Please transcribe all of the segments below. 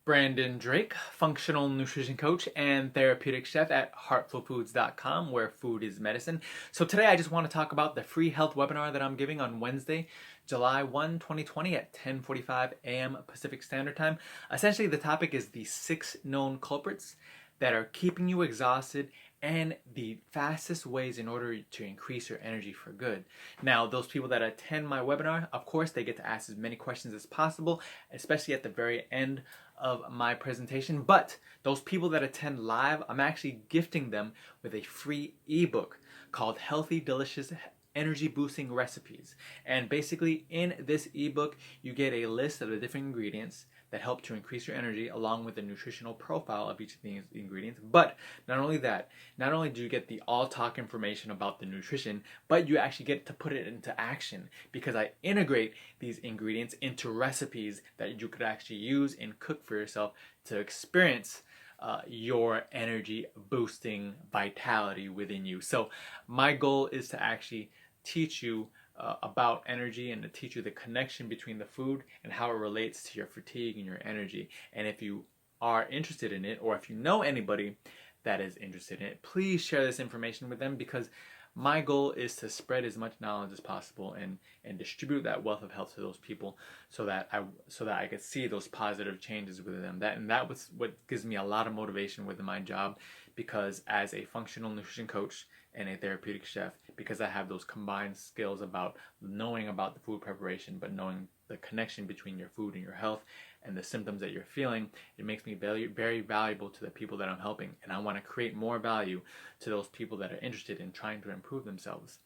Brandon Drake, functional nutrition coach and therapeutic chef at heartfulfoods.com, where food is medicine. So today I just want to talk about the free health webinar that I'm giving on Wednesday, July 1, 2020 at 10:45 a.m. Pacific Standard Time. Essentially, the topic is the 6 known culprits that are keeping you exhausted and the fastest ways in order to increase your energy for good. Now, those people that attend my webinar, of course, they get to ask as many questions as possible, especially at the very end of my presentation. But those people that attend live, I'm actually gifting them with a free ebook called Healthy, Delicious, Energy Boosting Recipes. And basically in this ebook, you get a list of the different ingredients that help to increase your energy along with the nutritional profile of each of these ingredients. But not only that, not only do you get the all talk information about the nutrition, but you actually get to put it into action because I integrate these ingredients into recipes that you could actually use and cook for yourself to experience your energy boosting vitality within you. So my goal is to actually teach you about energy and to teach you the connection between the food and how it relates to your fatigue and your energy. And if you are interested in it, or if you know anybody that is interested in it, please share this information with them because my goal is to spread as much knowledge as possible and distribute that wealth of health to those people so that I could see those positive changes with them. That was what gives me a lot of motivation within my job, because as a functional nutrition coach and a therapeutic chef, because I have those combined skills about knowing about the food preparation, but knowing the connection between your food and your health and the symptoms that you're feeling, it makes me very, very valuable to the people that I'm helping. And I want to create more value to those people that are interested in trying to improve themselves.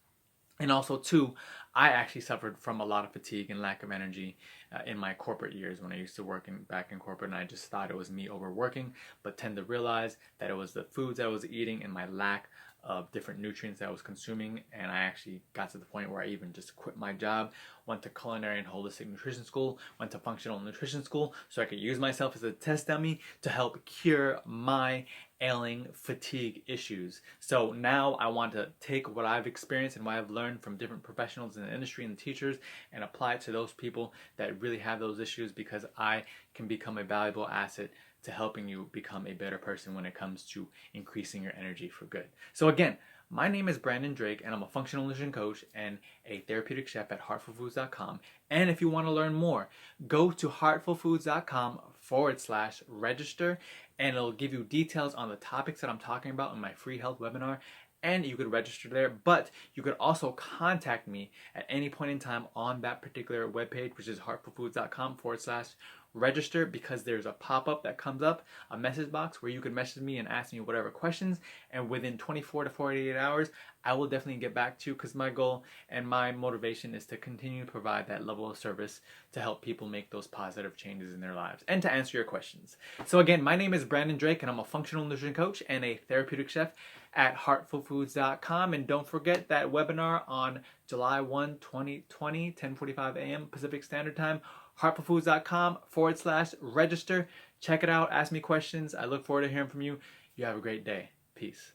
And also, too, I actually suffered from a lot of fatigue and lack of energy in my corporate years when I used to work back in corporate, and I just thought it was me overworking, but tend to realize that it was the foods I was eating and my lack of different nutrients that I was consuming. And I actually got to the point where I even just quit my job, went to culinary and holistic nutrition school, went to functional nutrition school so I could use myself as a test dummy to help cure my ailing fatigue issues. So now I want to take what I've experienced and what I've learned from different professionals in the industry and teachers and apply it to those people that really have those issues, because I can become a valuable asset to helping you become a better person when it comes to increasing your energy for good. So again, my name is Brandon Drake, and I'm a functional nutrition coach and a therapeutic chef at heartfulfoods.com. And if you want to learn more, go to heartfulfoods.com/register, and it'll give you details on the topics that I'm talking about in my free health webinar. And you could register there, but you could also contact me at any point in time on that particular webpage, which is heartfulfoods.com/register, because there's a pop-up that comes up, a message box where you can message me and ask me whatever questions, and within 24 to 48 hours I will definitely get back to you, because my goal and my motivation is to continue to provide that level of service to help people make those positive changes in their lives and to answer your questions. So again, my name is Brandon Drake, and I'm a functional nutrition coach and a therapeutic chef at heartfulfoods.com. And don't forget that webinar on July 1, 2020, 10:45 a.m. Pacific Standard Time, heartfulfoods.com/register. Check it out. Ask me questions. I look forward to hearing from you. You have a great day. Peace.